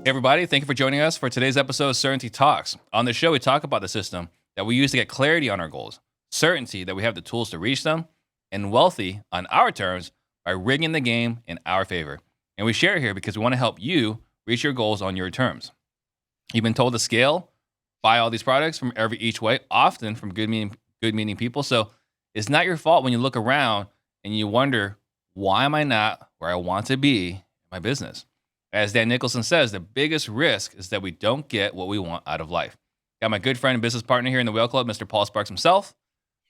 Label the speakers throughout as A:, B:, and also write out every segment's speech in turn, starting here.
A: Hey everybody, thank you for joining us for today's episode of Certainty Talks. On the show, we talk about the system that we use to get clarity on our goals, certainty that we have the tools to reach them, and wealthy on our terms by rigging the game in our favor. And we share here because we want to help you reach your goals on your terms. You've been told to scale, buy all these products from every each way, often from good meaning people. So it's not your fault when you look around and you wonder, why am I not where I want to be in my business? As Dan Nicholson says, the biggest risk is that we don't get what we want out of life. Got my good friend and business partner here in the Whale Club, Mr. Paul Sparks himself,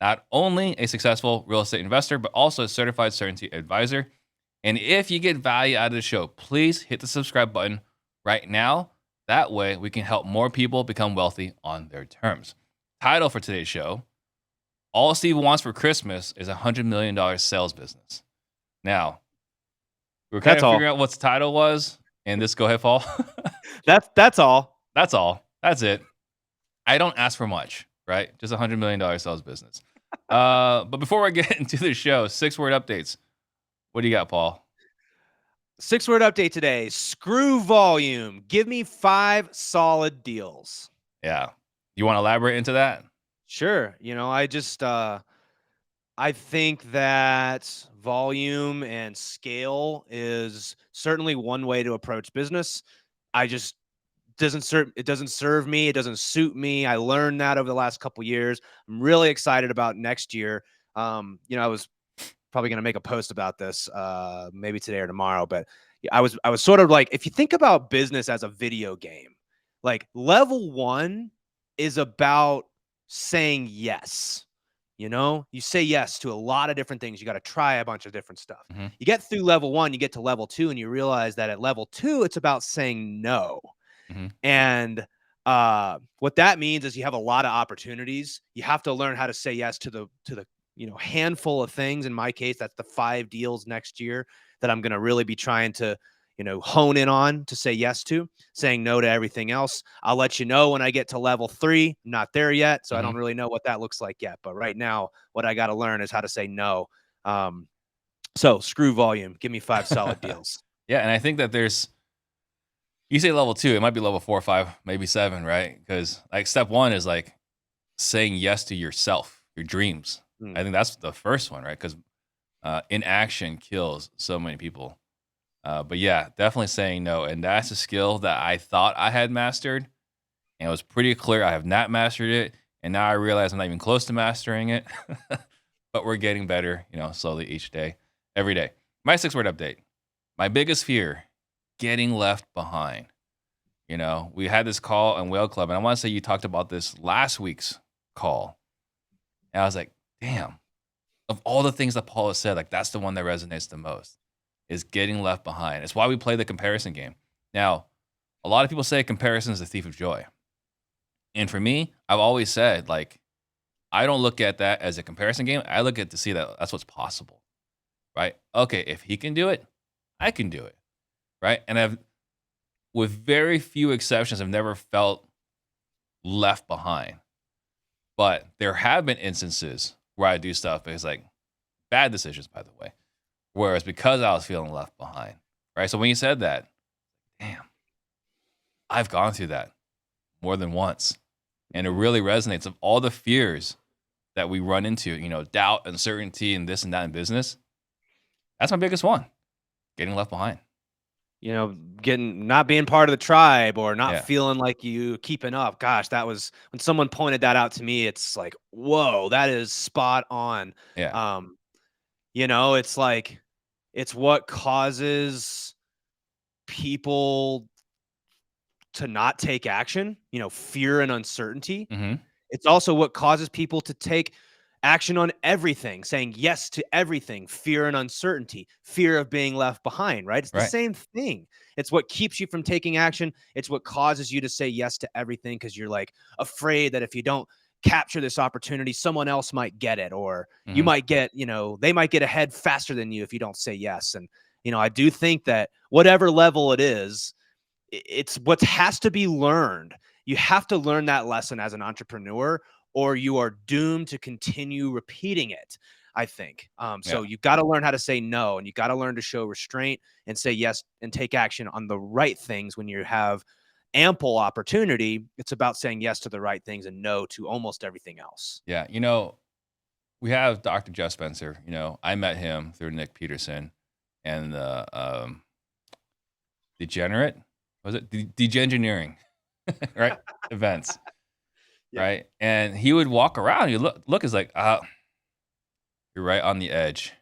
A: not only a successful real estate investor, but also a certified certainty advisor. And if you get value out of the show, please hit the subscribe button right now. That way we can help more people become wealthy on their terms. Title for today's show, All Steve Wants for Christmas is a $100 million sales business. Now, we're kind of figuring out what the title was. And this, go ahead, Paul.
B: That's all.
A: That's all. That's it. I don't ask for much, right? Just a $100 million sales business. But before I get into the show, 6-word updates. What do you got, Paul?
B: 6-word update today. Screw volume. Give me 5 solid deals.
A: Yeah. You want to elaborate into that?
B: Sure. I think that volume and scale is certainly one way to approach business. It doesn't serve me. It doesn't suit me. I learned that over the last couple of years. I'm really excited about next year. I was probably going to make a post about this maybe today or tomorrow, but I was sort of like, if you think about business as a video game, like level 1 is about saying yes. You say yes to a lot of different things. You got to try a bunch of different stuff.
A: Mm-hmm.
B: You get through level 1, you get to level 2, and you realize that at level 2, it's about saying no.
A: Mm-hmm.
B: And what that means is you have a lot of opportunities. You have to learn how to say yes to the handful of things. In my case, that's the 5 deals next year that I'm going to really be trying to hone in on to say yes to, saying no to everything else. I'll let you know when I get to level 3. I'm not there yet, so I don't really know what that looks like yet. But right now, what I got to learn is how to say no. So screw volume. Give me 5 solid deals.
A: Yeah, and I think that you say level 2, it might be level 4, 5, maybe 7, right? Because like step 1 is like saying yes to yourself, your dreams. I think that's the first one, right? Because inaction kills so many people. But yeah, definitely saying no. And that's a skill that I thought I had mastered. And it was pretty clear I have not mastered it. And now I realize I'm not even close to mastering it. But we're getting better, slowly each day, every day. My 6-word update. My biggest fear, getting left behind. We had this call in Whale Club. And I want to say you talked about this last week's call. And I was like, damn. Of all the things that Paul has said, like that's the one that resonates the most. Is getting left behind. It's why we play the comparison game. Now, a lot of people say comparison is the thief of joy. And for me, I've always said, like, I don't look at that as a comparison game. I look at to see that that's what's possible, right? Okay, if he can do it, I can do it, right? And with very few exceptions, I've never felt left behind. But there have been instances where I do stuff because, like, bad decisions, by the way. Whereas because I was feeling left behind, right? So when you said that, damn, I've gone through that more than once. And it really resonates of all the fears that we run into, doubt, uncertainty, and this and that in business. That's my biggest one, getting left behind.
B: Not being part of the tribe or not feeling like you keeping up. Gosh, that was when someone pointed that out to me. It's like, whoa, that is spot on.
A: Yeah.
B: It's like, it's what causes people to not take action, fear and uncertainty.
A: Mm-hmm.
B: It's also what causes people to take action on everything, saying yes to everything, fear and uncertainty, fear of being left behind, right? It's the same thing. It's what keeps you from taking action. It's what causes you to say yes to everything because you're like afraid that if you don't capture this opportunity, someone else might get it, or you might get, they might get ahead faster than you if you don't say yes. And, I do think that whatever level it is, it's what has to be learned. You have to learn that lesson as an entrepreneur, or you are doomed to continue repeating it. I think.
A: Yeah.
B: So you got to learn how to say no, and you got to learn to show restraint and say yes and take action on the right things when you have ample opportunity. It's about saying yes to the right things and no to almost everything else.
A: Yeah. We have Dr. Jeff Spencer. I met him through Nick Peterson and the Degenerate. Was it Degeneering? Right? Events.
B: Yeah.
A: Right? And he would walk around. You look is like, you're right on the edge.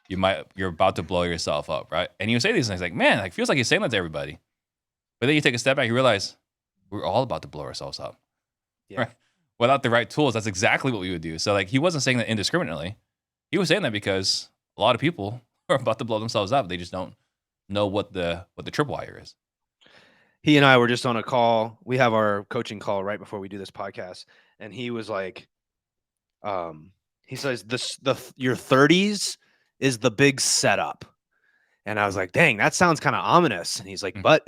A: You're about to blow yourself up, right? And you say these things like, man, like feels like you're saying that to everybody. But then you take a step back, you realize we're all about to blow ourselves up.
B: Yeah.
A: Right? Without the right tools, that's exactly what we would do. So like he wasn't saying that indiscriminately. He was saying that because a lot of people are about to blow themselves up. They just don't know what the tripwire is.
B: He and I were just on a call. We have our coaching call right before we do this podcast, and he was like, he says your 30s is the big setup. And I was like, dang, that sounds kind of ominous. And he's like, but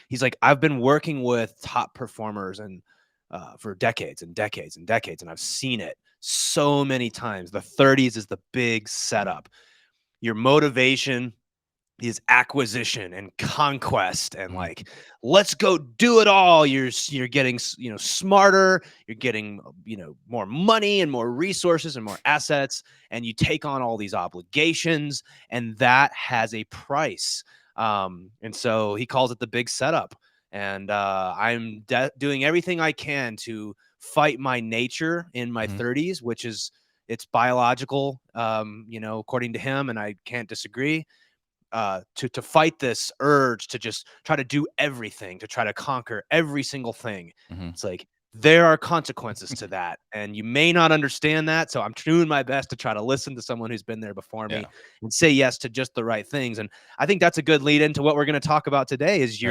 B: he's like, I've been working with top performers and for decades and decades and decades, and I've seen it so many times. The 30s is the big setup. Your motivation is acquisition and conquest and like, let's go do it all. You're getting, smarter, you're getting, more money and more resources and more assets, and you take on all these obligations, and that has a price. And so he calls it the big setup. And I'm doing everything I can to fight my nature in my 30s, which is it's biological, according to him, and I can't disagree. To fight this urge to just try to do everything, to try to conquer every single thing. It's like there are consequences to that, and you may not understand that. So I'm doing my best to try to listen to someone who's been there before me and say yes to just the right things. And I think that's a good lead into what we're going to talk about today. Is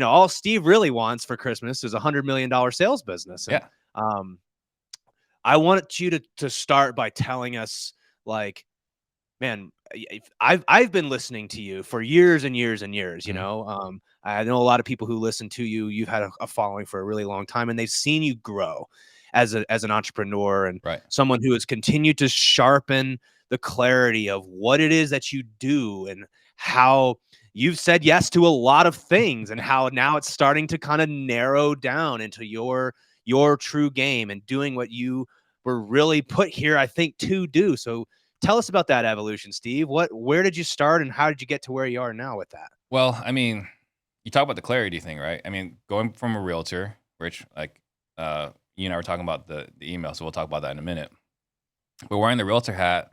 B: all Steve really wants for Christmas is $100 million sales business. And, I want you to start by telling us, like, man, I've been listening to you for years and years and years. I know a lot of people who listen to you. You've had a following for a really long time, and they've seen you grow as an entrepreneur and someone who has continued to sharpen the clarity of what it is that you do and how you've said yes to a lot of things and how now it's starting to kind of narrow down into your true game and doing what you were really put here, I think, to do. So tell us about that evolution, Steve. Where did you start and how did you get to where you are now with that?
A: Well, I mean, you talk about the clarity thing, right? I mean, going from a realtor, which like you and I were talking about the email, so we'll talk about that in a minute. But wearing the realtor hat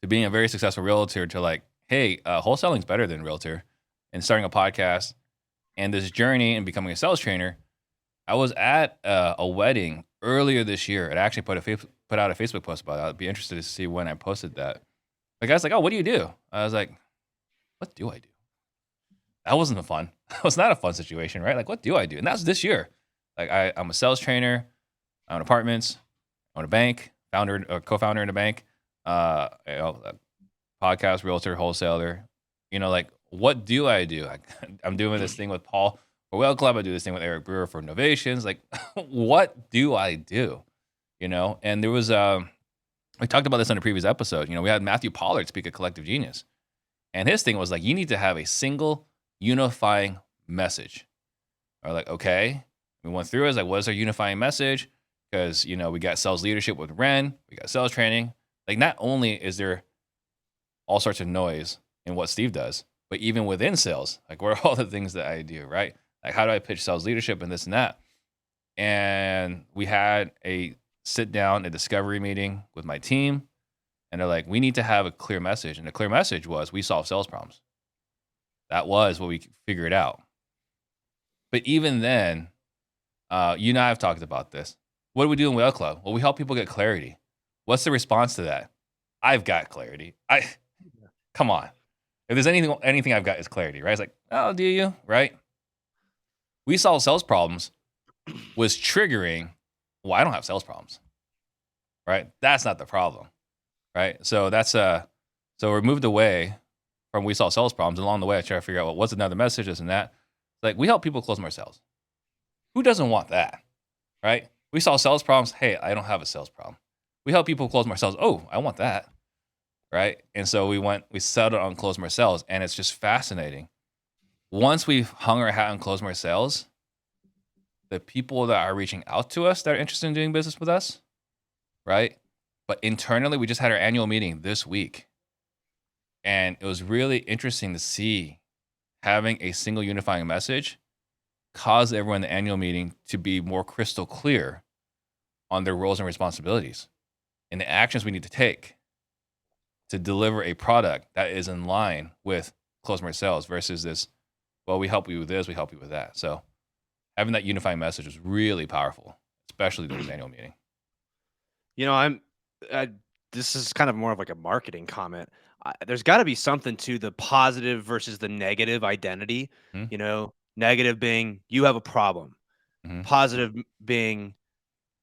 A: to being a very successful realtor to like, hey, wholesaling's better than realtor, and starting a podcast and this journey and becoming a sales trainer. I was at a wedding earlier this year, and I actually put out a Facebook post about it. I'd be interested to see when I posted that. The guy's like, "Oh, what do you do?" I was like, "What do I do?" That wasn't fun. It was not a fun situation, right? Like, what do I do? And that was this year. Like, I'm a sales trainer. I own apartments. I own a bank. Co-founder in a bank. A podcast, realtor, wholesaler. Like, what do I do? I'm doing this thing with Paul for Whale Club. I do this thing with Eric Brewer for Novations. Like, what do I do? And there was we talked about this on a previous episode. We had Matthew Pollard speak at Collective Genius, and his thing was like, you need to have a single unifying message. Or like, okay, we went through it. Like, what is our unifying message? Because we got sales leadership with Ren, we got sales training. Like, not only is there all sorts of noise in what Steve does, but even within sales, like, what are all the things that I do, right? Like, how do I pitch sales leadership and this and that? And we had a sit down, a discovery meeting with my team, and they're like, we need to have a clear message. And the clear message was, we solve sales problems. That was what we figured out. But even then, you and I have talked about this. What do we do in Whale Club? Well, we help people get clarity. What's the response to that? I've got clarity. Come on. If there's anything I've got is clarity, right? It's like, oh, do you? Right? We solve sales problems was triggering, well, I don't have sales problems, right? That's not the problem, right? So that's so we moved away from we solve sales problems. And along the way, I try to figure out, well, what's another message, this and that. Like, we help people close more sales. Who doesn't want that, right? We solve sales problems. Hey, I don't have a sales problem. We help people close more sales. Oh, I want that. right? And so we settled on Close More Sales, and it's just fascinating. Once we've hung our hat on Close More Sales, the people that are reaching out to us that are interested in doing business with us, right? But internally, we just had our annual meeting this week, and it was really interesting to see having a single unifying message cause everyone in the annual meeting to be more crystal clear on their roles and responsibilities and the actions we need to take to deliver a product that is in line with Close More Sales versus this, well, we help you with this, we help you with that. So having that unifying message was really powerful, especially during the annual meeting.
B: You know, this is kind of more of like a marketing comment. There's got to be something to the positive versus the negative identity.
A: Hmm.
B: You know, negative being you have a problem,
A: Hmm.
B: positive being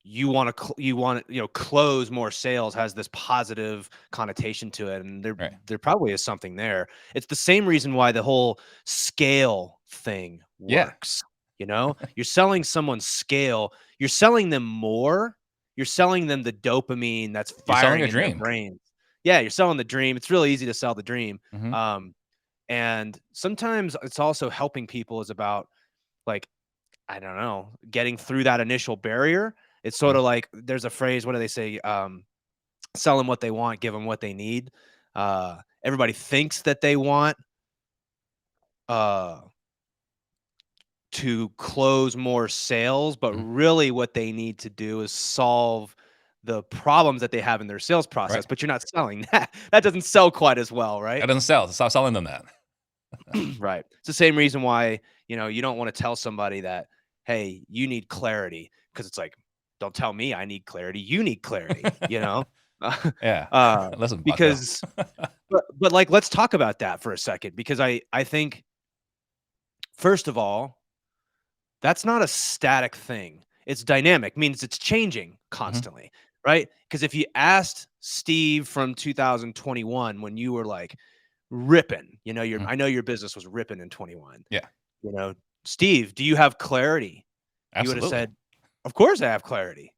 B: you want to close more sales has this positive connotation to it, and
A: Right.
B: there probably is something there. It's the same reason why the whole scale thing
A: Yeah.
B: works. You know, you're selling someone scale, you're selling them more, you're selling them the dopamine that's
A: You're selling
B: firing
A: a
B: in their
A: dream.
B: brains. Yeah, you're selling the dream. It's really easy to sell the dream.
A: Hmm.
B: And sometimes it's also helping people is about, like, I don't know, getting through that initial barrier. It's sort of like there's a phrase, what do they say? Sell them what they want, give them what they need. Everybody thinks that they want uh, to close more sales, but
A: Hmm.
B: really what they need to do is solve the problems that they have in their sales
A: Right.
B: process. But you're not selling that. That doesn't sell quite as well, right?
A: That doesn't sell. Stop selling them that.
B: Right. It's the same reason why, you don't want to tell somebody that, hey, you need clarity, because it's like, don't tell me I need clarity. You need clarity. Uh,
A: Yeah.
B: uh,
A: Listen, Bucko.
B: because, but like, let's talk about that for a second, because I think, first of all, that's not a static thing. It's dynamic, means it's changing
A: Hmm.
B: constantly, right? Because if you asked Steve from 2021 when you were like ripping,
A: Hmm.
B: I know your business was ripping in 21.
A: Yeah.
B: You know, Steve, do you have clarity? He would have
A: Absolutely.
B: said, of course I have clarity,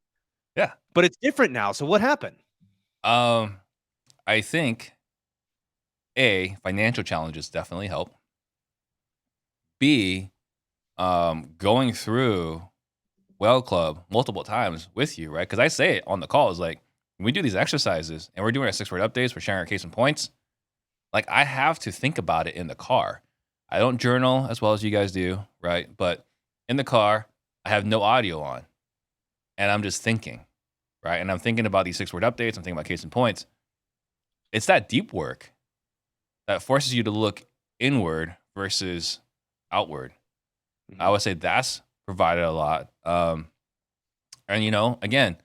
A: Yeah.
B: but it's different now. So what happened?
A: Um, I think financial challenges definitely help. B, going through Well Club multiple times with you, right? Because I say it on the call is like, when we do these exercises and we're doing our 6-word updates, we're sharing our case and points. Like, I have to think about it in the car. I don't journal as well as you guys do, right? But in the car, I have no audio on and I'm just thinking, right? And I'm thinking about these 6-word updates. I'm thinking about case and points. It's that deep work that forces you to look inward versus outward. I
B: Mhm.
A: would say that's provided a lot. And again,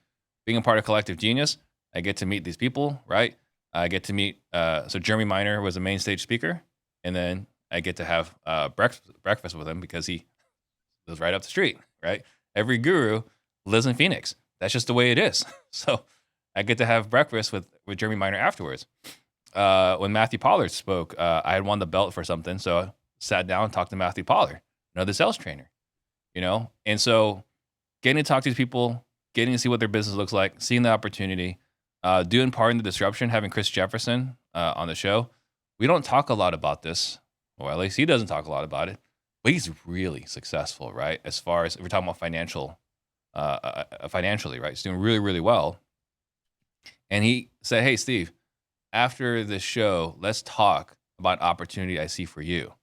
A: being a part of Collective Genius, I get to meet these people, right? I get to meet. So Jeremy Miner was a main stage speaker, and then I get to have breakfast with him because he lives right up the street, right? Every guru lives in Phoenix. That's just the way it is. So I get to have breakfast with Jeremy Miner afterwards. When Matthew Pollard spoke, I had won the belt for something, so I sat down and talked to Matthew Pollard, another sales trainer. And so getting to talk to these people, getting to see what their business looks like, seeing the opportunity, doing part in the disruption, having Chris Jefferson on the show. We don't talk a lot about this, or at least he doesn't talk a lot about it, but he's really successful, right? As far as if we're talking about financially, right? He's doing really, really well. And he said, "Hey, Steve, after this show, let's talk about opportunity I see for you."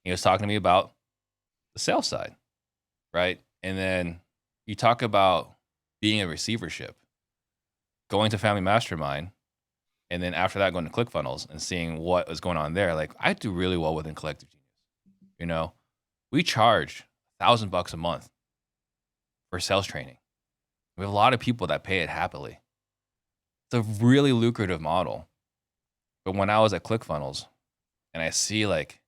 A: He was talking to me about the sales side, right? And then you talk about being a receivership, going to Family Mastermind, and then after that going to ClickFunnels and seeing what was going on there. Like, I do really well within Collective Genius. You know, we charge $1,000 a month for sales training. We have a lot of people that pay it happily. It's a really lucrative model. But when I was at ClickFunnels and I see, like,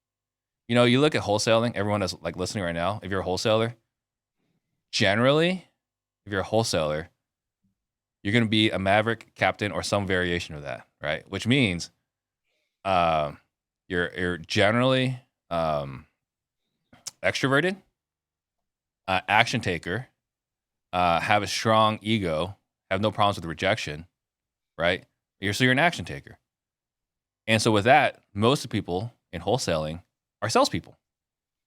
A: you look at wholesaling, everyone that's like listening right now, if you're a wholesaler, generally, if you're a wholesaler, you're going to be a maverick, captain, or some variation of that, right? Which means um, you're generally extroverted, action taker, have a strong ego, have no problems with rejection, right? So you're an action taker. And so with that, most of the people in wholesaling are salespeople,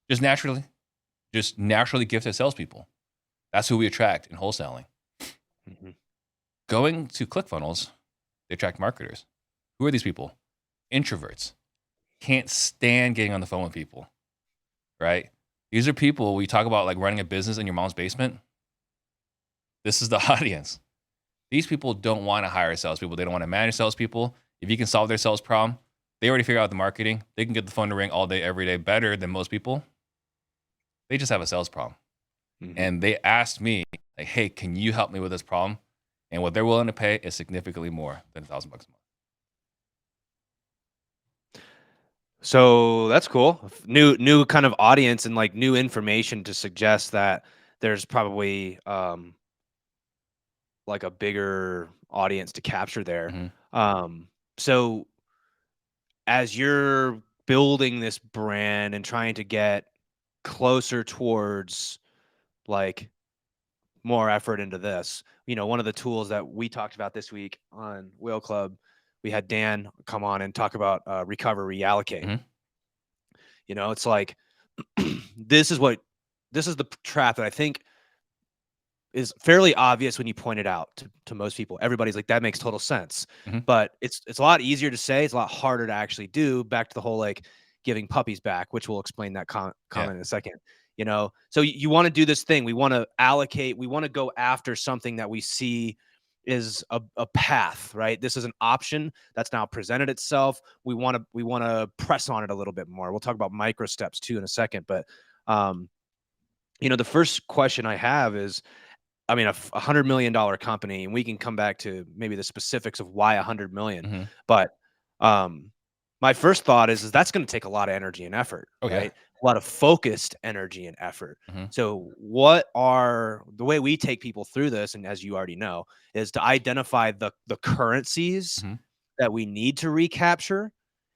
A: just naturally gifted salespeople. That's who we attract in wholesaling.
B: Mhm.
A: Going to ClickFunnels, they attract marketers. Who are these people? Introverts. Can't stand getting on the phone with people, right? These are people, we talk about like running a business in your mom's basement. This is the audience. These people don't want to hire salespeople. They don't want to manage salespeople. If you can solve their sales problem, they already figure out the marketing. They can get the phone to ring all day, every day better than most people. They just have a sales problem.
B: Mhm.
A: And they asked me, like, hey, can you help me with this problem? And what they're willing to pay is significantly more than $1,000 a month.
B: So that's cool. New kind of audience and like new information to suggest that there's probably like a bigger audience to capture there.
A: Mhm.
B: So as you're building this brand and trying to get closer towards like more effort into this, one of the tools that we talked about this week on Whale Club, we had Dan come on and talk about recover, reallocate.
A: Mhm.
B: It's like this is the trap that I think is fairly obvious when you point it out to most people. Everybody's like, that makes total sense.
A: Mhm.
B: But it's a lot easier to say. It's a lot harder to actually do. Back to the whole like giving puppies back, which we'll explain that comment
A: Yeah.
B: in a second. So you want to do this thing. We want to allocate. We want to go after something that we see is a path, right? This is an option that's now presented itself. We want to press on it a little bit more. We'll talk about micro steps too in a second. But the first question I have is, I mean, $100 million company, and we can come back to maybe the specifics of why 100 million.
A: Mhm.
B: But my first thought is that's going to take a lot of energy and effort,
A: Oh, yeah.
B: right? A lot of focused energy and effort.
A: Mhm.
B: So, what are the way we take people through this? And as you already know, is to identify the currencies
A: Mhm.
B: that we need to recapture.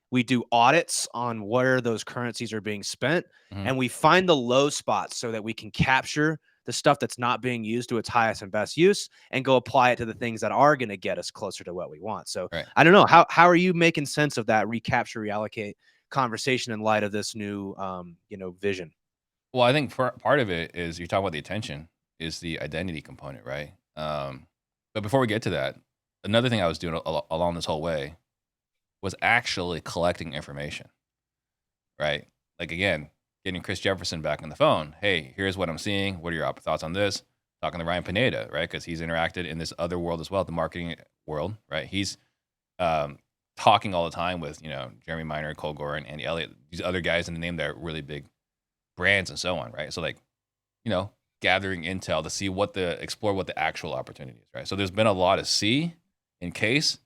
B: We do audits on where those currencies are being spent,
A: Mhm.
B: and we find the low spots so that we can capture the stuff that's not being used to its highest and best use and go apply it to the things that are going to get us closer to what we want. So
A: Right.
B: I don't know, how are you making sense of that recapture, reallocate conversation in light of this new vision?
A: Well, I think part of it is you talk about the attention is the identity component, right? But before we get to that, another thing I was doing along this whole way was actually collecting information, right? Like again, getting Chris Jefferson back on the phone. Hey, here's what I'm seeing. What are your thoughts on this? Talking to Ryan Pineda, right? Because he's interacted in this other world as well, the marketing world, right? He's talking all the time with Jeremy Miner, Cole Gore, and Andy Elliott, these other guys in the name that are really big brands and so on, right? So like, gathering intel to see explore what the actual opportunity is, right? So there's been a lot of see in case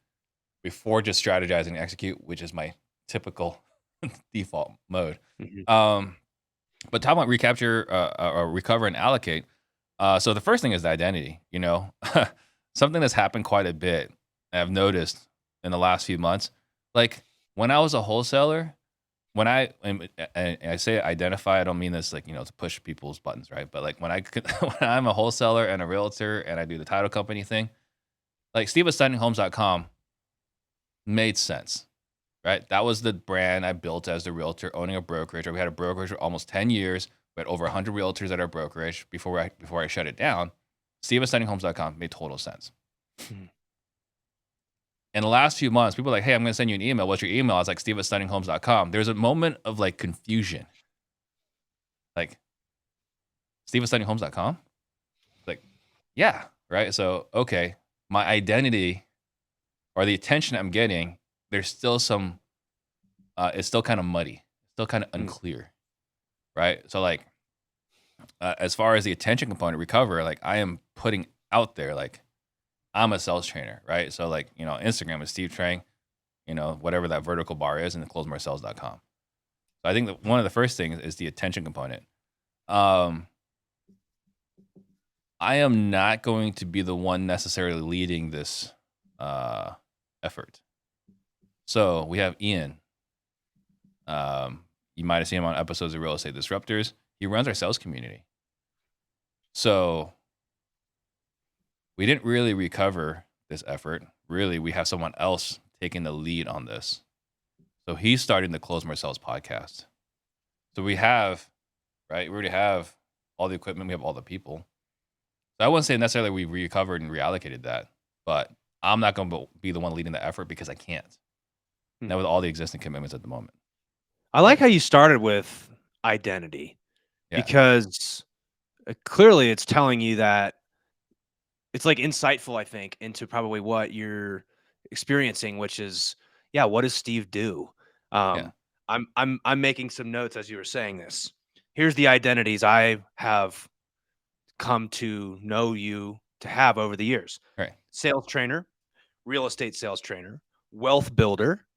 A: before just strategizing and execute, which is my typical default mode.
B: Mhm.
A: But talking about recapture, or recover and allocate. So the first thing is the identity. Something that's happened quite a bit. I've noticed in the last few months. Like when I was a wholesaler, when and I say identify, I don't mean this like to push people's buttons, right? But like when when I'm a wholesaler and a realtor and I do the title company thing, like SteveAscendingHomes.com made sense, right? That was the brand I built as the realtor owning a brokerage. We had a brokerage for almost 10 years. We had over 100 realtors at our brokerage before I shut it down. SteveAscendingHomes.com made total sense.
B: Mhm.
A: In the last few months, people are like, hey, I'm going to send you an email. What's your email? I was like, SteveAscendingHomes.com. There's a moment of like confusion. Like, SteveAscendingHomes.com? Like, yeah, right? So, okay, my identity or the attention I'm getting, there's still some, it's still kind of muddy, still kind of
B: Mm.
A: unclear, right? So, like, as far as the attention component recover, like, I am putting out there, like, I'm a sales trainer, right? So, like, Instagram is Steve Trang, whatever that vertical bar is, and closemoresales.com. So, I think that one of the first things is the attention component. I am not going to be the one necessarily leading this effort. So we have Ian. You might have seen him on episodes of Real Estate Disruptors. He runs our sales community. So we didn't really recover this effort. Really, we have someone else taking the lead on this. So he's starting the Close Marcel's podcast. So we have, right? We already have all the equipment. We have all the people. So I wouldn't say necessarily we recovered and reallocated that, but I'm not going to be the one leading the effort because I can't. Not with all the existing commitments at the moment.
B: I like how you started with identity because clearly it's telling you that it's like insightful, I think, into probably what you're experiencing, which is, what does Steve do? I'm making some notes as you were saying this. Here's the identities I have come to know you to have over the years.
A: Right.
B: Sales trainer, real estate sales trainer, wealth builder,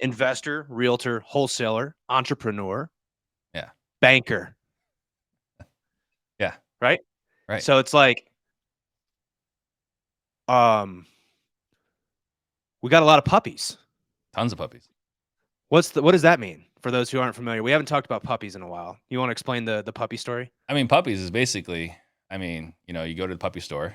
B: investor, realtor, wholesaler, entrepreneur, banker.
A: Yeah.
B: Right?
A: Right.
B: So it's like, we got a lot of puppies.
A: Tons of puppies.
B: What does that mean for those who aren't familiar? We haven't talked about puppies in a while. You want to explain the puppy story?
A: I mean, puppies is basically, you go to the puppy store.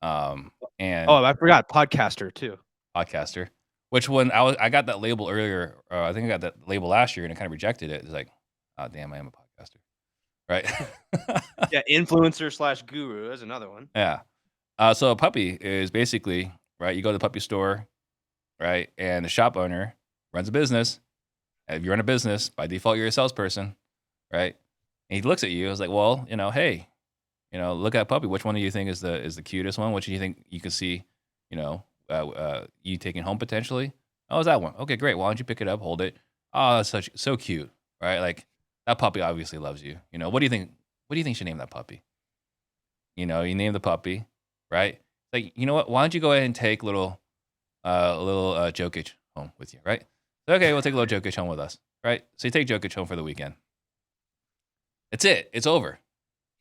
A: And
B: I forgot podcaster too.
A: Podcaster, which when I got that label earlier, I think I got that label last year and I kind of rejected it. It's like, oh damn, I am a podcaster. Right.
B: Influencer / guru is another one.
A: Yeah. So a puppy is basically, right, you go to the puppy store, right, and the shop owner runs a business. If you run a business, by default, you're a salesperson, right? And he looks at you. It's like, well, hey, look at that puppy. Which one do you think is the cutest one? Which do you think you can see, you taking home potentially? Oh, is that one? Okay, great. Why don't you pick it up, hold it? Oh, that's so cute, right? Like that puppy obviously loves you. What do you think? What do you think you should name that puppy? You name the puppy, right? Like, you know what? Why don't you go ahead and take little Jokic home with you, right? Okay, we'll take a little Jokic home with us, right? So you take Jokic home for the weekend. That's it. It's over.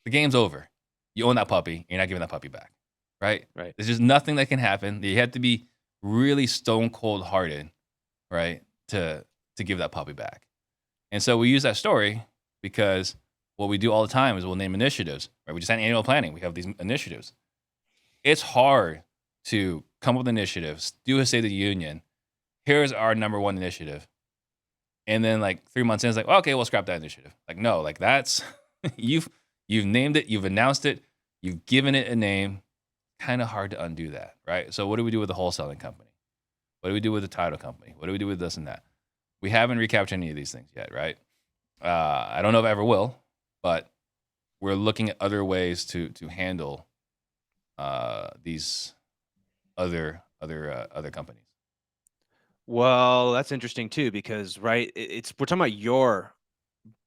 A: The game's over. You own that puppy. You're not giving that puppy back, right?
B: Right.
A: There's just nothing that can happen. You have to be really stone cold hearted, right, to give that puppy back. And so we use that story because what we do all the time is we'll name initiatives, right? We just had annual planning. We have these initiatives. It's hard to come up with initiatives, do a State of the Union. Here's our number one initiative. And then like 3 months in, it's like, well, okay, we'll scrap that initiative. Like, no, like that's, you've named it, you've announced it, you've given it a name. Kind of hard to undo that, right? So what do we do with the wholesaling company? What do we do with the title company? What do we do with this and that? We haven't recaptured any of these things yet, right? I don't know if I ever will, but we're looking at other ways to handle these other companies.
B: Well, that's interesting too, because we're talking about your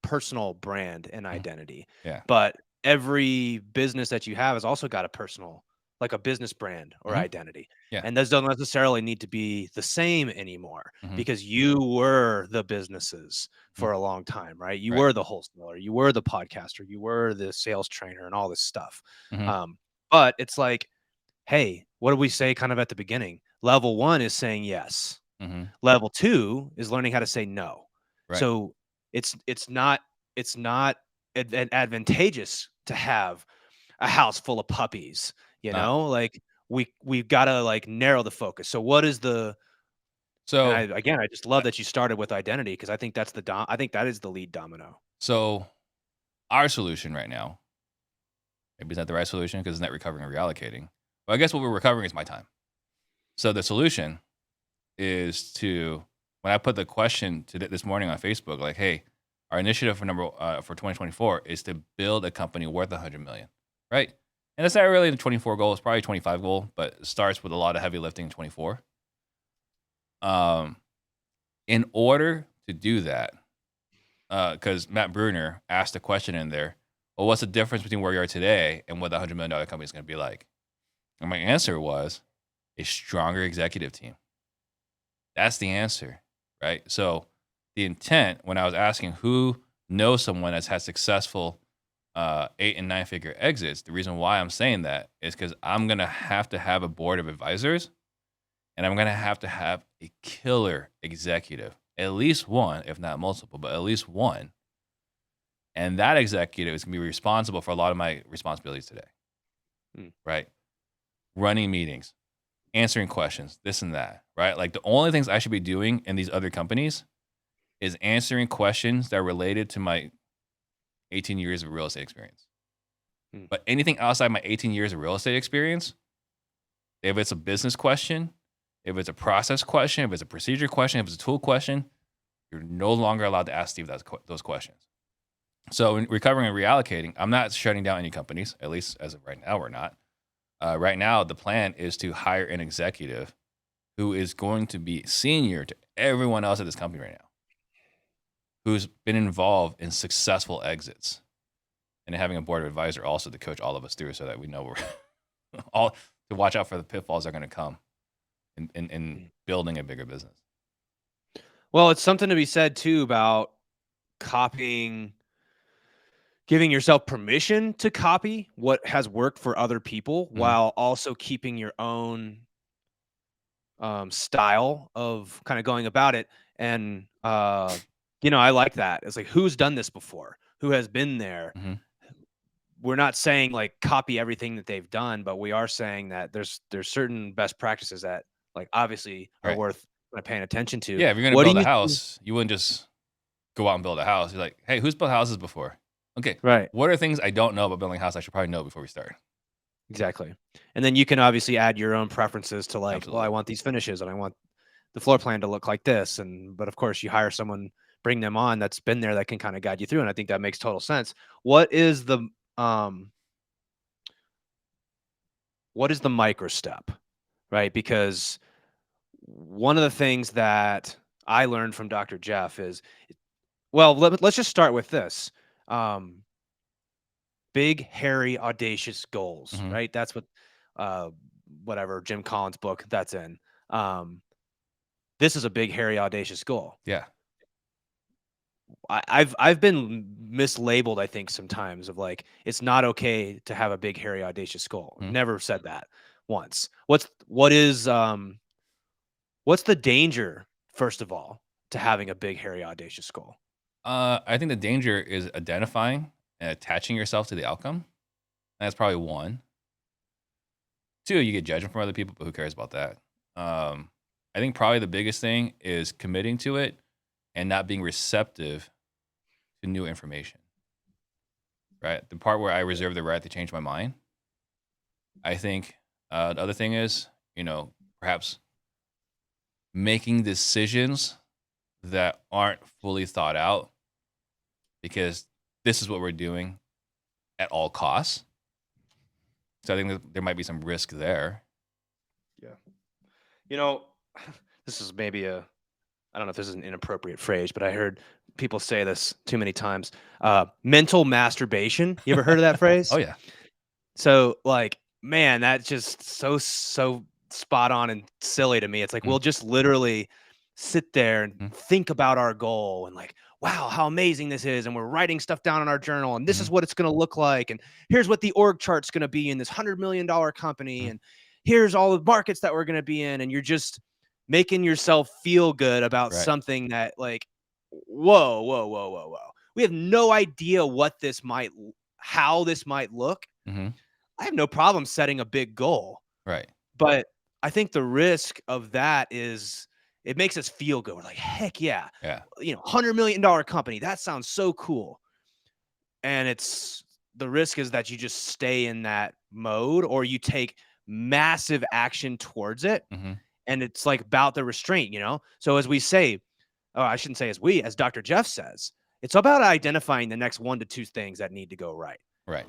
B: personal brand and identity.
A: Yeah.
B: But every business that you have has also got a personal, like a business brand or identity.
A: Yeah.
B: And those don't necessarily need to be the same anymore because you were the businesses for a long time, right? You were the wholesaler, you were the podcaster, you were the sales trainer and all this stuff. But it's like, hey, what did we say kind of at the beginning? Level 1 is saying yes. Level 2 is learning how to say no.
A: Right.
B: So it's not advantageous to have a house full of puppies, like we've got to like narrow the focus. So what is I just love that you started with identity because I think that's I think that is the lead domino.
A: So our solution right now, maybe it's not the right solution because it's not recovering and reallocating. But I guess what we're recovering is my time. So the solution is when I put the question this morning on Facebook, like, hey, our initiative for 2024 is to build a company worth $100 million, right? And that's not really the 24 goal. It's probably 25 goal, but it starts with a lot of heavy lifting in 24. In order to do that, because Matt Bruner asked a question in there, well, what's the difference between where you are today and what the $100 million company is going to be like? And my answer was a stronger executive team. That's the answer, right? So the intent when I was asking who knows someone that's had successful 8 and 9 figure exits, the reason why I'm saying that is because I'm going to have a board of advisors and I'm going to have a killer executive, at least one, if not multiple, but at least one. And that executive is going to be responsible for a lot of my responsibilities today, right? Running meetings, answering questions, this and that, right? Like the only things I should be doing in these other companies is answering questions that are related to my 18 years of real estate experience.
B: Hmm.
A: But anything outside my 18 years of real estate experience, if it's a business question, if it's a process question, if it's a procedure question, if it's a tool question, you're no longer allowed to ask Steve those questions. So in recovering and reallocating, I'm not shutting down any companies, at least as of right now, we're not. Right now, the plan is to hire an executive who is going to be senior to everyone else at this company right now, who's been involved in successful exits, and having a board of advisor also to coach all of us through, so that we know we're all to watch out for the pitfalls that are going to come in building a bigger business.
B: Well, it's something to be said too about copying, giving yourself permission to copy what has worked for other people while also keeping your own style of kind of going about it. And I like that. It's like, who's done this before? Who has been there? We're not saying like copy everything that they've done, but we are saying that there's certain best practices that like obviously are worth paying attention to.
A: Yeah, if you're going to build a house, you wouldn't just go out and build a house. You're like, hey, who's built houses before? Okay,
B: right.
A: What are things I don't know about building a house I should probably know before we start?
B: Exactly. And then you can obviously add your own preferences to like, well, I want these finishes and I want the floor plan to look like this. But of course you hire someone, bring them on that's been there that can kind of guide you through. And I think that makes total sense. What is the micro step, right? Because one of the things that I learned from Dr. Jeff is, well, let's just start with this. Big, hairy, audacious goals, right? That's what, whatever Jim Collins book that's in. This is a big, hairy, audacious goal.
A: Yeah.
B: I've been mislabeled, I think, sometimes of like, it's not okay to have a big, hairy, audacious goal. Never said that once. What's the danger, first of all, to having a big, hairy, audacious goal?
A: I think the danger is identifying and attaching yourself to the outcome. That's probably one. Two, you get judgment from other people, but who cares about that? I think probably the biggest thing is committing to it and not being receptive to new information. Right? The part where I reserve the right to change my mind. I think the other thing is, perhaps making decisions that aren't fully thought out, because this is what we're doing at all costs. So I think that there might be some risk there.
B: Yeah. This is maybe I don't know if this is an inappropriate phrase, but I heard people say this too many times. Mental masturbation. You ever heard of that phrase?
A: Oh, yeah.
B: So like, man, that's just so spot on and silly to me. It's like, we'll just literally sit there and think about our goal and like, wow, how amazing this is. And we're writing stuff down in our journal and this is what it's going to look like. And here's what the org chart's going to be in this $100 million company. And here's all the markets that we're going to be in. And you're just making yourself feel good about something that like, whoa. We have no idea how this might look. I have no problem setting a big goal.
A: Right.
B: But I think the risk of that is it makes us feel good. We're like, heck yeah.
A: Yeah.
B: $100 million company. That sounds so cool. And the risk is that you just stay in that mode or you take massive action towards it. And it's like about the restraint, So as we say, I shouldn't say as Dr. Jeff says, it's about identifying the next 1 to 2 things that need to go right.
A: Right.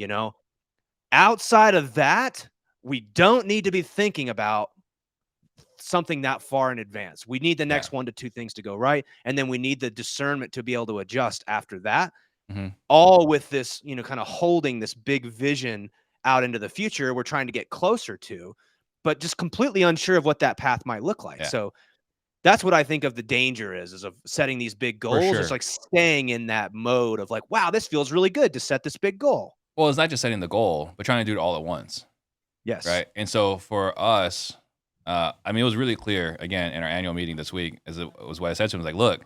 B: Outside of that, we don't need to be thinking about something that far in advance. We need the next 1 to 2 things to go right. And then we need the discernment to be able to adjust after that. All with this, kind of holding this big vision out into the future we're trying to get closer to, but just completely unsure of what that path might look like. So that's what I think of the danger is of setting these big goals. It's like staying in that mode of like, wow, this feels really good to set this big goal.
A: Well, it's not just setting the goal, but trying to do it all at once.
B: Yes.
A: Right. And so for us, it was really clear, again, in our annual meeting this week, as it was what I said to him, was like, look,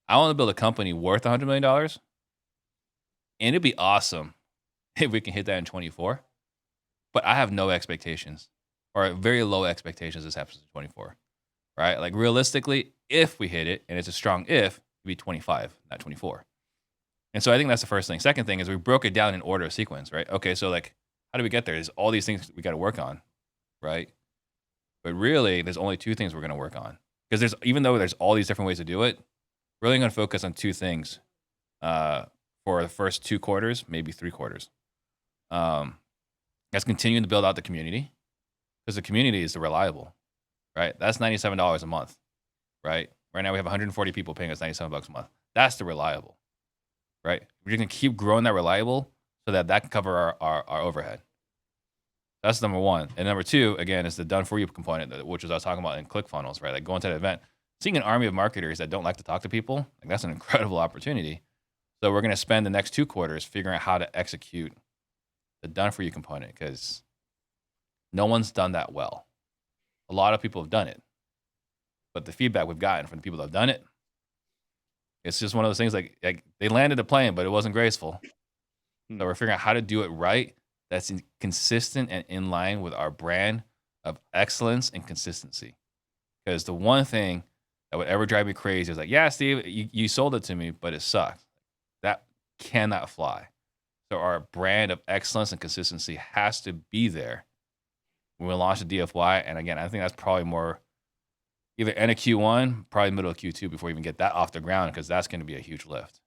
A: I want to build a company worth $100 million. And it'd be awesome if we can hit that in 24. But I have no expectations. or very low expectations this happens in 24, right? Like realistically, if we hit it, and it's a strong if, it'd be 25, not 24. And so I think that's the first thing. Second thing is we broke it down in order of sequence, right? Okay, so like, how do we get there? There's all these things we got to work on, right? But really, there's only two things we're going to work on because even though there's all these different ways to do it, we're really going to focus on two things for the first 2 quarters, maybe 3 quarters. That's continuing to build out the community because the community is the reliable, right? That's $97 a month, right? Right now we have 140 people paying us $97 a month. That's the reliable, right? We're going to keep growing that reliable so that can cover our overhead. That's number one. And number two, again, is the done for you component, which is I was talking about in ClickFunnels, right? Like going to that event, seeing an army of marketers that don't like to talk to people, like that's an incredible opportunity. So we're going to spend the next 2 quarters figuring out how to execute the done for you component because no one's done that well. A lot of people have done it, but the feedback we've gotten from the people that have done it, it's just one of those things like they landed a plane, but it wasn't graceful. So we're figuring out how to do it right. That's consistent and in line with our brand of excellence and consistency. Because the one thing that would ever drive me crazy is like, yeah, Steve, you sold it to me, but it sucked. That cannot fly. So our brand of excellence and consistency has to be there when we launch the DFY. And again, I think that's probably more either end of Q1, probably middle of Q2 before we even get that off the ground because that's going to be a huge lift.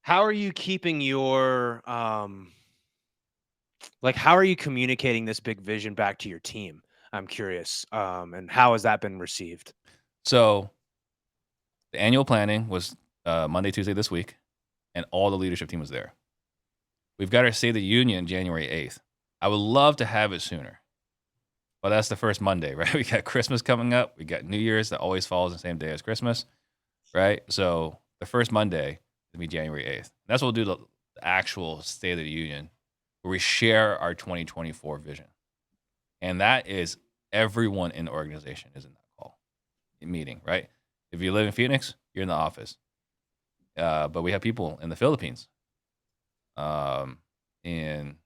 B: How are you keeping your how are you communicating this big vision back to your team? I'm curious. And how has that been received?
A: So the annual planning was Monday, Tuesday this week, and all the leadership team was there. We've got our State of the Union January 8th. I would love to have it sooner, but that's the first Monday, right? We got Christmas coming up. We got New Year's that always falls the same day as Christmas, right? So the first Monday will be January 8th. That's what we'll do the actual State of the Union, where we share our 2024 vision. And that is everyone in the organization is in that call meeting, right? If you live in Phoenix, you're in the office. But we have people in the Philippines. And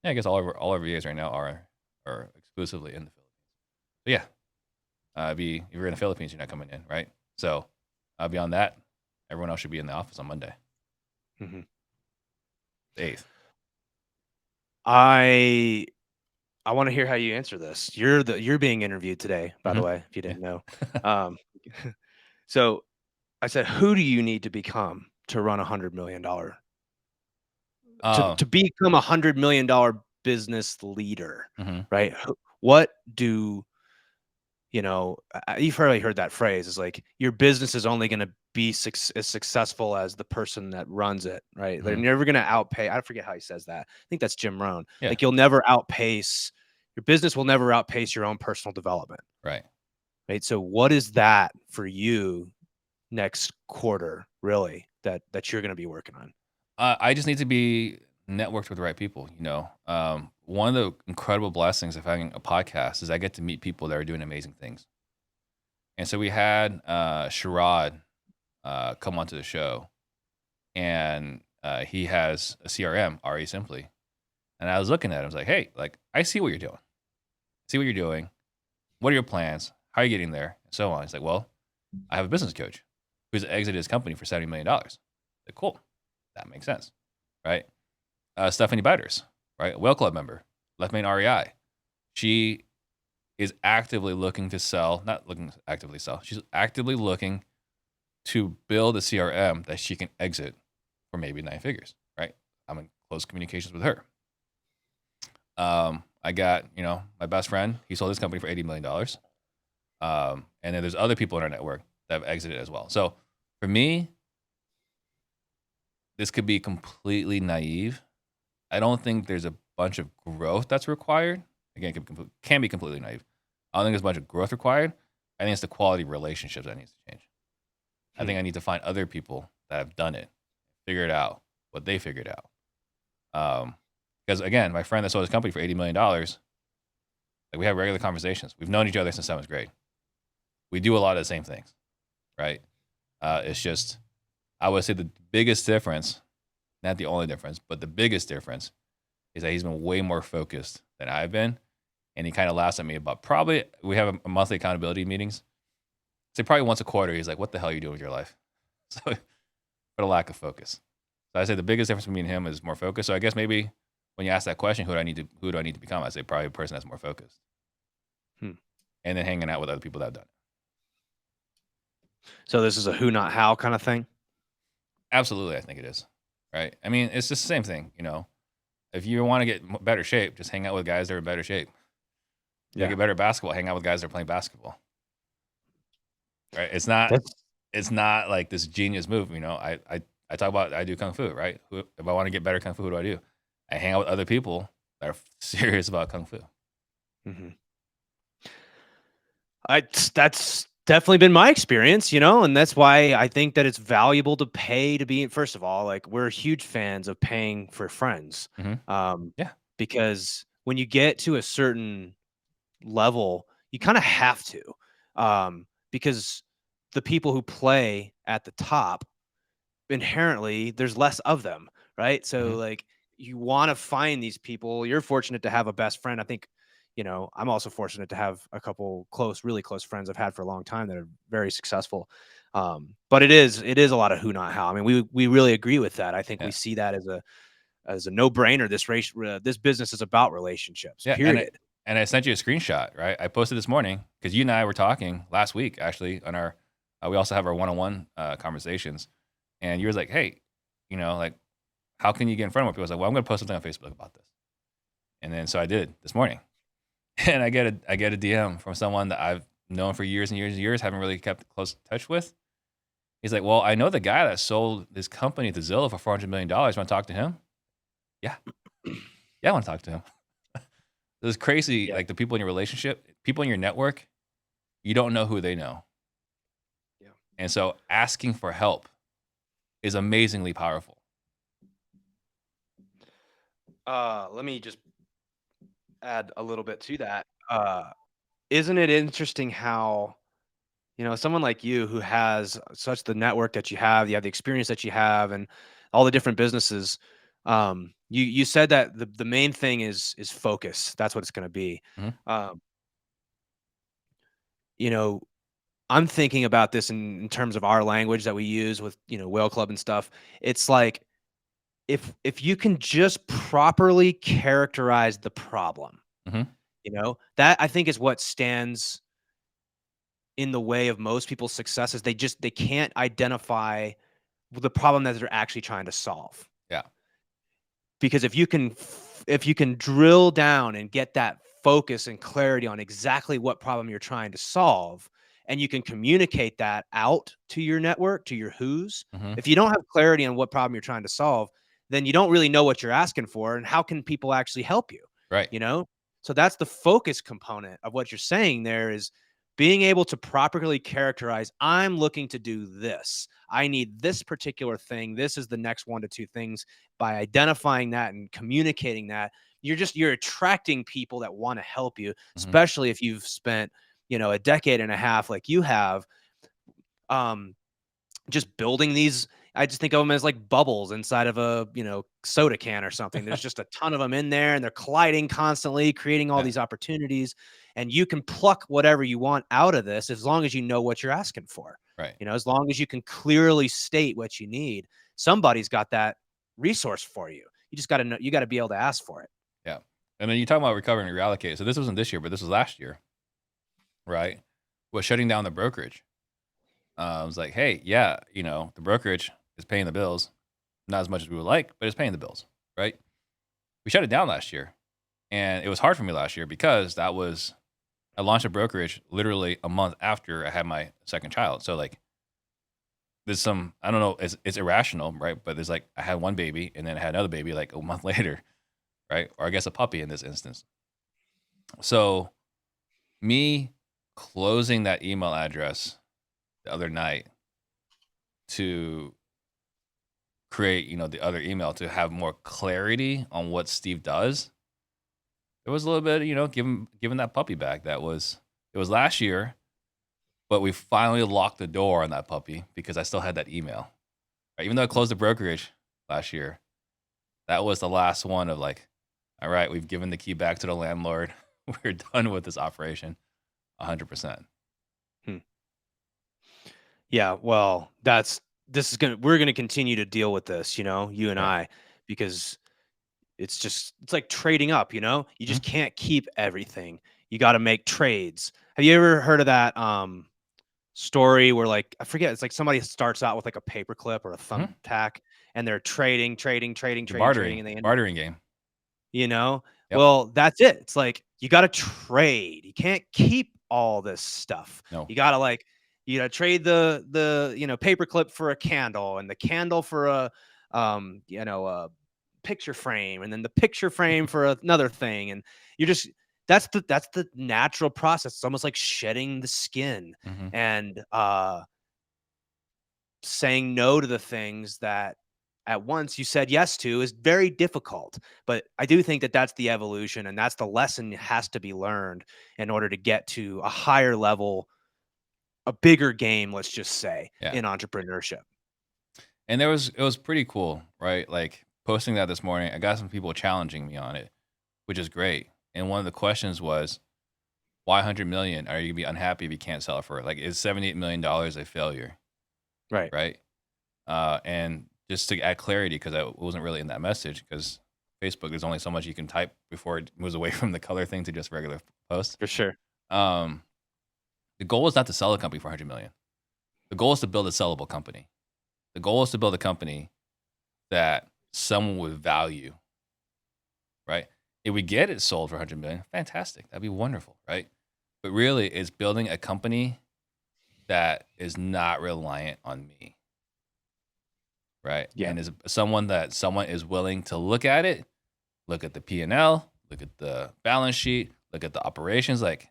A: I guess all our VAs right now are exclusively in the Philippines. But yeah, if you're in the Philippines, you're not coming in, right? So beyond that, everyone else should be in the office on Monday.
B: Mm-hmm.
A: The 8th.
B: I want to hear how you answer this. You're being interviewed today, by the way, if you didn't know. So I said, who do you need to become to run $100 million? To become $100 million business leader, right? What do you've probably heard that phrase? Is like your business is only going to be as successful as the person that runs it, right? They're never going to outpay. I forget how he says that. I think that's Jim Rohn. Yeah. Like your business will never outpace your own personal development.
A: Right.
B: So what is that for you next quarter, really, that you're going to be working on?
A: I just need to be networked with the right people. One of the incredible blessings of having a podcast is I get to meet people that are doing amazing things. And so we had Sherrod come onto the show, and he has a CRM, RE Simply. And I was looking at him, I was like, hey, like, I see what you're doing. What are your plans? How are you getting there? And so on. He's like, well, I have a business coach who's exited his company for $70 million. Like, cool. That makes sense, right? Stephanie Betters, right? Whale Club member, Left Main REI. She is actively looking to sell, not looking to actively sell. She's actively looking to build a CRM that she can exit for maybe 9 figures, right? I'm in close communications with her. I got, my best friend, he sold his company for $80 million. And then there's other people in our network that have exited as well. So for me, this could be completely naive. I don't think there's a bunch of growth that's required. Again, it can be completely naive. I don't think there's a bunch of growth required. I think it's the quality of relationships that needs to change. I think I need to find other people that have done it, figure it out, what they figured out. Because again, my friend that sold his company for $80 million, like we have regular conversations. We've known each other since 7th grade. We do a lot of the same things, right? It's just, I would say the biggest difference, not the only difference, but the biggest difference is that he's been way more focused than I've been. And he kind of laughs at me about probably we have a monthly accountability meetings. So probably once a quarter, he's like, "What the hell are you doing with your life?" So, but a lack of focus. So I say the biggest difference between me and him is more focus. So I guess maybe when you ask that question, who do I need to become? I say probably a person that's more focused,
B: Hmm.
A: and then hanging out with other people that have done it.
B: So this is a who not how kind of thing.
A: Absolutely, I think it is. Right? I mean, it's just the same thing. If you want to get better shape, just hang out with guys that are in better shape. You get better at basketball, hang out with guys that are playing basketball. Right? It's not like this genius move. I talk about I do kung fu, right? If I want to get better kung fu, what do? I hang out with other people that are serious about kung fu.
B: Mm-hmm. That's definitely been my experience, and that's why I think that it's valuable to pay to be. First of all, like we're huge fans of paying for friends,
A: Yeah.
B: because when you get to a certain level, you kind of have to, because the people who play at the top, inherently there's less of them, right? So like you want to find these people. You're fortunate to have a best friend. I think, I'm also fortunate to have a couple really close friends I've had for a long time that are very successful. But it is a lot of who not how. I mean, we really agree with that. I think we see that as a no-brainer. This business is about relationships, period.
A: And I sent you a screenshot, right? I posted this morning because you and I were talking last week, actually, on our. We also have our one-on-one conversations, and you were like, "Hey, like, how can you get in front of more people?" I was like, "Well, I'm going to post something on Facebook about this," and then so I did this morning, and I get a DM from someone that I've known for years and years and years, haven't really kept close touch with. He's like, "Well, I know the guy that sold this company to Zillow for $400 million. Want to talk to him?" Yeah, I want to talk to him. It's crazy.
B: Yeah.
A: Like the people in your relationship, people in your network, you don't know who they know.
B: Yeah.
A: And so asking for help is amazingly powerful.
B: Let me just add a little bit to that. Isn't it interesting how, someone like you who has such the network that you have the experience that you have, and all the different businesses. You said that the main thing is focus. That's what it's going to be. Um, I'm thinking about this in terms of our language that we use with, Whale Club and stuff. It's like if you can just properly characterize the problem, that I think is what stands in the way of most people's successes. They can't identify the problem that they're actually trying to solve.
A: Yeah.
B: Because if you can drill down and get that focus and clarity on exactly what problem you're trying to solve, and you can communicate that out to your network, to your who's, if you don't have clarity on what problem you're trying to solve, then you don't really know what you're asking for, and how can people actually help you?
A: Right.
B: So that's the focus component of what you're saying there, is being able to properly characterize, I'm looking to do this. I need this particular thing. This is the next 1 to 2 things. By identifying that and communicating that, you're attracting people that want to help you, especially if you've spent, a decade and a half like you have, just building these. I just think of them as like bubbles inside of a, soda can or something. There's just a ton of them in there, and they're colliding constantly, creating all these opportunities. And you can pluck whatever you want out of this as long as you know what you're asking for.
A: Right.
B: As long as you can clearly state what you need, somebody's got that resource for you. You just got to know, you got to be able to ask for it.
A: Yeah. And then you talk about recovering and reallocate. So this wasn't this year, but this was last year, right? Was shutting down the brokerage. I was like, hey, yeah, the brokerage is paying the bills, not as much as we would like, but it's paying the bills, right? We shut it down last year, and it was hard for me last year because I launched a brokerage literally a month after I had my second child. So like, there's some, I don't know, it's irrational, right? But there's like, I had one baby, and then I had another baby like a month later, right? Or I guess a puppy in this instance. So me closing that email address the other night to create, the other email to have more clarity on what Steve does. There was a little bit, giving that puppy back. It was last year, but we finally locked the door on that puppy because I still had that email. Right? Even though I closed the brokerage last year, that was the last one of like, all right, we've given the key back to the landlord. We're done with this operation. 100%.
B: Yeah, well, we're gonna continue to deal with this, you and
A: Yeah.
B: I, because it's like trading up, you
A: Mhm.
B: just can't keep everything. You got to make trades. Have you ever heard of that story where, like, I forget, it's like somebody starts out with like a paperclip or a
A: Mhm.
B: thumbtack, and they're trading,
A: The
B: and they end up,
A: bartering game.
B: you know?
A: Yep.
B: Well, that's it. It's like you got to trade. You can't keep all this stuff.
A: No.
B: You got to like you got to trade the paperclip for a candle, and the candle for a picture frame, and then the picture frame for another thing, and you're just that's the natural process. It's almost like shedding the skin
A: Mhm.
B: and saying no to the things that at once you said yes to is very difficult. But I do think that that's the evolution, and that's the lesson that has to be learned in order to get to a higher level, a bigger game, let's just say,
A: Yeah.
B: in entrepreneurship.
A: And it was pretty cool, right? Like posting that this morning, I got some people challenging me on it, which is great. And one of the questions was, why 100 million? Are you gonna be unhappy if you can't sell it for, like, is $78 million a failure,
B: Right.
A: right? And just to add clarity, because I wasn't really in that message, because Facebook, there's only so much you can type before it moves away from the color thing to just regular post.
B: For sure.
A: Um, the goal is not to sell a company for 100 million. The goal is to build a sellable company. The goal is to build a company that someone would value, right? If we get it sold for 100 million, fantastic. That'd be wonderful, right? But really, it's building a company that is not reliant on me, right?
B: Yeah.
A: And is someone that someone is willing to look at it, look at the P&L, look at the balance sheet, look at the operations. Like,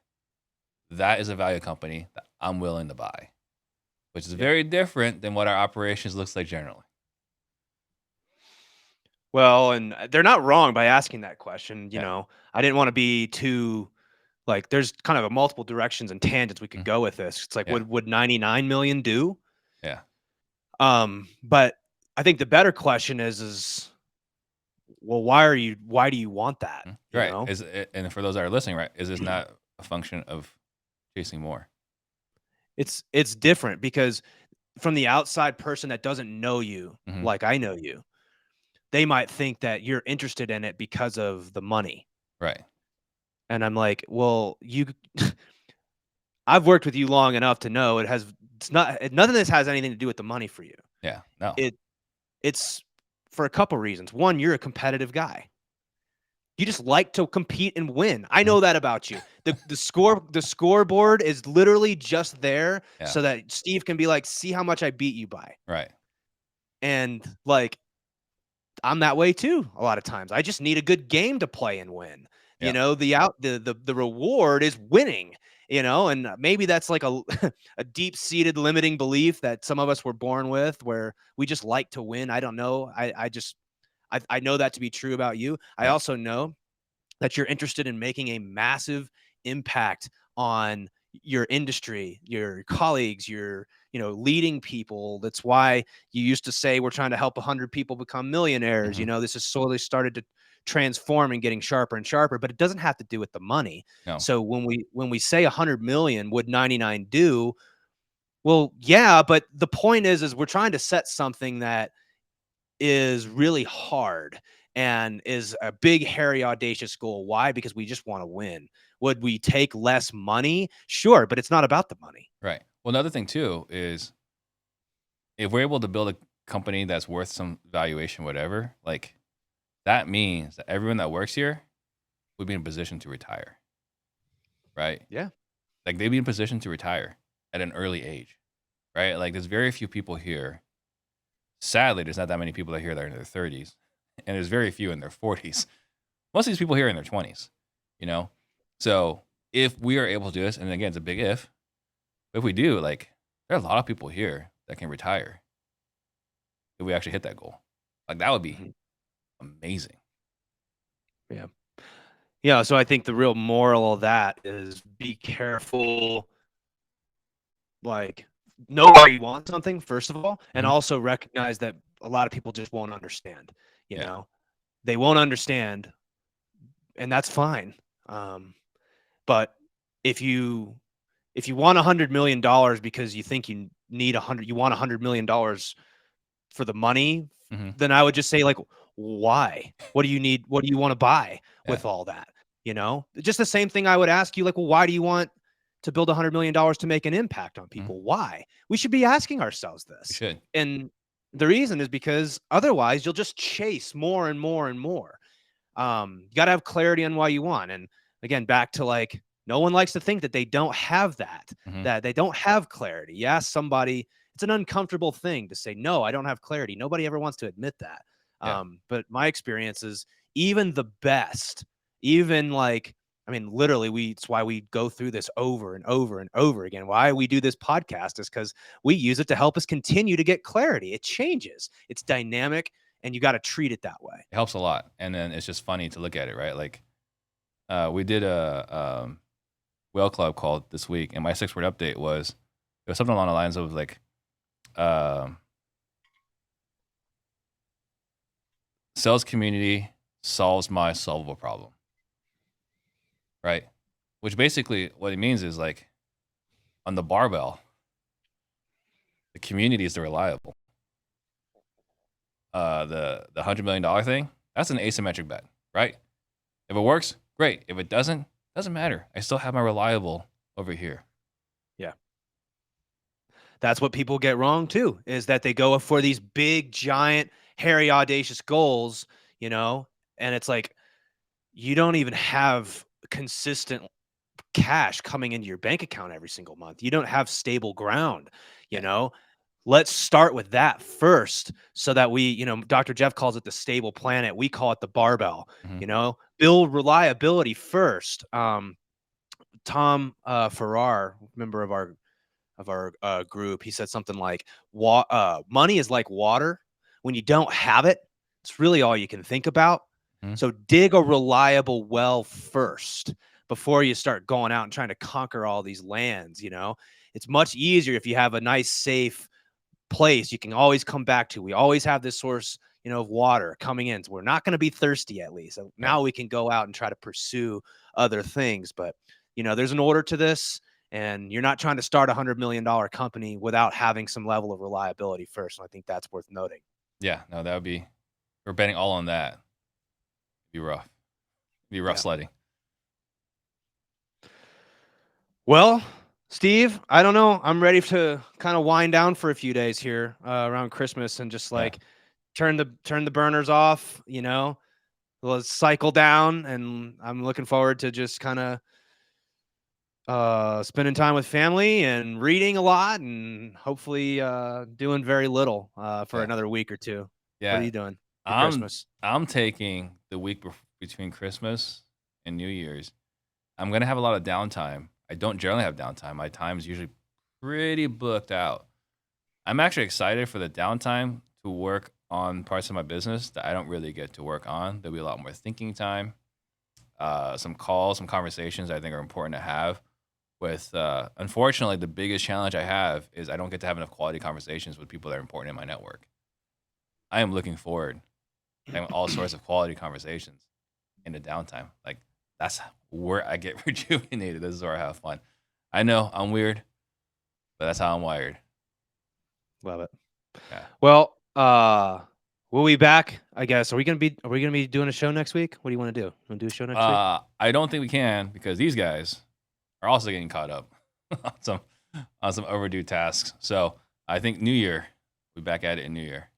A: that is a value company that I'm willing to buy, which is
B: Yeah.
A: very different than what our operations looks like generally.
B: Well, and they're not wrong by asking that question.
A: Yeah.
B: I didn't want to be too, like, there's kind of a multiple directions and tangents we could
A: Mm.
B: go with this. It's like,
A: Yeah.
B: would 99 million do?
A: Yeah.
B: But I think the better question is, well, why do you want that?
A: Mhm.
B: You
A: Right.
B: know,
A: And for those that are listening, right, is this not a function of chasing more?
B: it's different because from the outside person that doesn't know you
A: Mhm.
B: like I know you, they might think that you're interested in it because of the money.
A: Right.
B: And I'm like, well, I've worked with you long enough to know it's not none of this has anything to do with the money for you.
A: Yeah. No.
B: It it's for a couple reasons. One, you're a competitive guy. You just like to compete and win. I
A: Mhm.
B: know that about you. The scoreboard is literally just there
A: Yeah.
B: so that Steve can be like, "See how much I beat you by."
A: Right.
B: And, like, I'm that way too a lot of times. I just need a good game to play and win.
A: Yeah.
B: The reward is winning, and maybe that's like a a deep-seated limiting belief that some of us were born with where we just like to win. I don't know. I know that to be true about you. I
A: Yeah.
B: also know that you're interested in making a massive impact on your industry, your colleagues, your leading people. That's why you used to say we're trying to help 100 people become millionaires.
A: Mhm.
B: This has slowly started to transform and getting sharper and sharper, but it doesn't have to do with the money.
A: No.
B: So when we say 100 million, would 99 do? Well, yeah, but the point is we're trying to set something that is really hard and is a big, hairy, audacious goal. Why? Because we just want to win. Would we take less money? Sure, but it's not about the money.
A: Right. Well, another thing too is, if we're able to build a company that's worth some valuation, whatever, like, that means that everyone that works here would be in a position to retire, right?
B: Yeah.
A: Like, they'd be in position to retire at an early age, right? Like, there's very few people here. Sadly, there's not that many people that are here that are in their 30s, and there's very few in their 40s. Most of these people here are in their 20s, you know? So if we are able to do this, and again, it's a big if we do, like, there are a lot of people here that can retire if we actually hit that goal. Like, that would be
B: Mhm.
A: amazing.
B: Yeah. Yeah. So I think the real moral of that is be careful, like, know why you want something, first of all, and
A: Mhm.
B: also recognize that a lot of people just won't understand. You
A: Yeah.
B: know, they won't understand and that's fine. But if you want $100 million because you think you want $100 million for the money, then I would just say, like, why? What do you need? What do you want to buy with all that? Just the same thing I would ask you, like, well, why do you want to build $100 million to make an impact on people? Why? We should be asking ourselves this.
A: We should.
B: And the reason is because otherwise you'll just chase more and more and more. You got to have clarity on why you want. And again, back to, like, no one likes to think that they don't have that, that they don't have clarity. You ask somebody, it's an uncomfortable thing to say, no, I don't have clarity. Nobody ever wants to admit that.
A: Yeah.
B: But my experience is even the best, even like, I mean, literally, it's why we go through this over and over and over again. Why we do this podcast is because we use it to help us continue to get clarity. It changes. It's dynamic, and you got to treat it that way.
A: It helps a lot. And then it's just funny to look at it, right? Like, we did a whale club call this week, and my 6-word update was, it was something along the lines of like, sales community solves my solvable problem, right? Which basically what it means is, like, on the barbell, the community is the reliable. The $100 million thing, that's an asymmetric bet, right? If it works, great. If it doesn't matter. I still have my reliable over here.
B: Yeah. That's what people get wrong too, is that they go for these big, giant, hairy, audacious goals, and it's like, you don't even have consistent cash coming into your bank account every single month. You don't have stable ground, Let's start with that first, so that we, Dr. Jeff calls it the stable planet. We call it the barbell, build reliability first. Tom Farrar, member of our group, he said something like, money is like water. When you don't have it, it's really all you can think about. So dig a reliable well first before you start going out and trying to conquer all these lands. It's much easier if you have a nice, safe place you can always come back to. We always have this source, of water coming in. So we're not going to be thirsty, at least. So now we can go out and try to pursue other things. But, there's an order to this, and you're not trying to start $100 million company without having some level of reliability first. And I think that's worth noting.
A: Yeah, no, that would be, we're betting all on that. It'd be rough. It'd be rough sledding.
B: Well, Steve, I don't know. I'm ready to kind of wind down for a few days here around Christmas, and just like turn the burners off, let's cycle down. And I'm looking forward to just kind of spending time with family and reading a lot, and hopefully doing very little for another week or two.
A: Yeah.
B: What are you doing for Christmas?
A: I'm taking the week between Christmas and New Year's. I'm going to have a lot of downtime. I don't generally have downtime. My time's usually pretty booked out. I'm actually excited for the downtime to work on parts of my business that I don't really get to work on. There'll be a lot more thinking time, some calls, some conversations I think are important to have. With unfortunately, the biggest challenge I have is I don't get to have enough quality conversations with people that are important in my network. I am looking forward to having all sorts of quality conversations in the downtime. Like, that's where I get rejuvenated. This is where I have fun. I know I'm weird, but that's how I'm wired.
B: Love it.
A: Yeah.
B: Well, we'll be back, I guess. Are we gonna be doing a show next week? What do you want to do? Want to do a show next week?
A: I don't think we can, because these guys are also getting caught up on some overdue tasks. So I think New Year, we'll be back at it in New Year.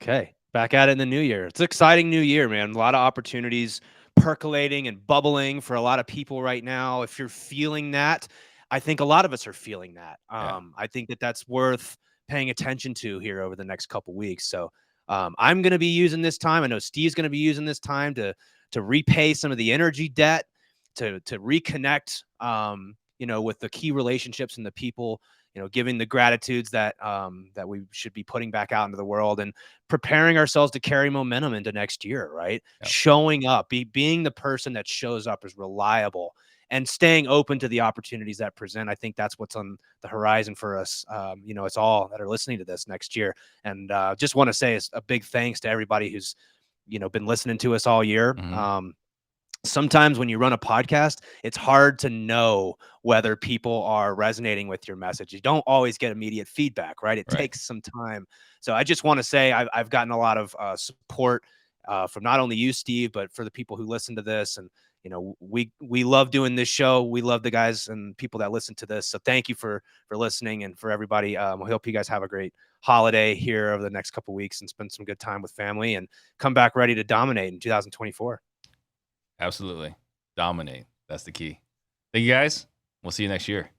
B: Okay, back at it in the new year. It's an exciting new year, man. A lot of opportunities percolating and bubbling for a lot of people right now. If you're feeling that, I think a lot of us are feeling that. I think that's worth paying attention to here over the next couple weeks. So I'm going to be using this time. I know Steve's going to be using this time to repay some of the energy debt, to reconnect, with the key relationships and the people, giving the gratitudes that we should be putting back out into the world, and preparing ourselves to carry momentum into next year, right? Yep. Showing up, being the person that shows up, is reliable, and staying open to the opportunities that present. I think that's what's on the horizon for us. It's all that are listening to this next year. And just want to say a big thanks to everybody who's, been listening to us all year. sometimes when you run a podcast, it's hard to know whether people are resonating with your message. You don't always get immediate feedback, right? It takes some time. So I just want to say I've gotten a lot of support from not only you, Steve, but for the people who listen to this. And, we love doing this show. We love the guys and people that listen to this. So thank you for listening, and for everybody. We hope you guys have a great holiday here over the next couple of weeks and spend some good time with family, and come back ready to dominate in 2024.
A: Absolutely. Dominate. That's the key. Thank you, guys. We'll see you next year.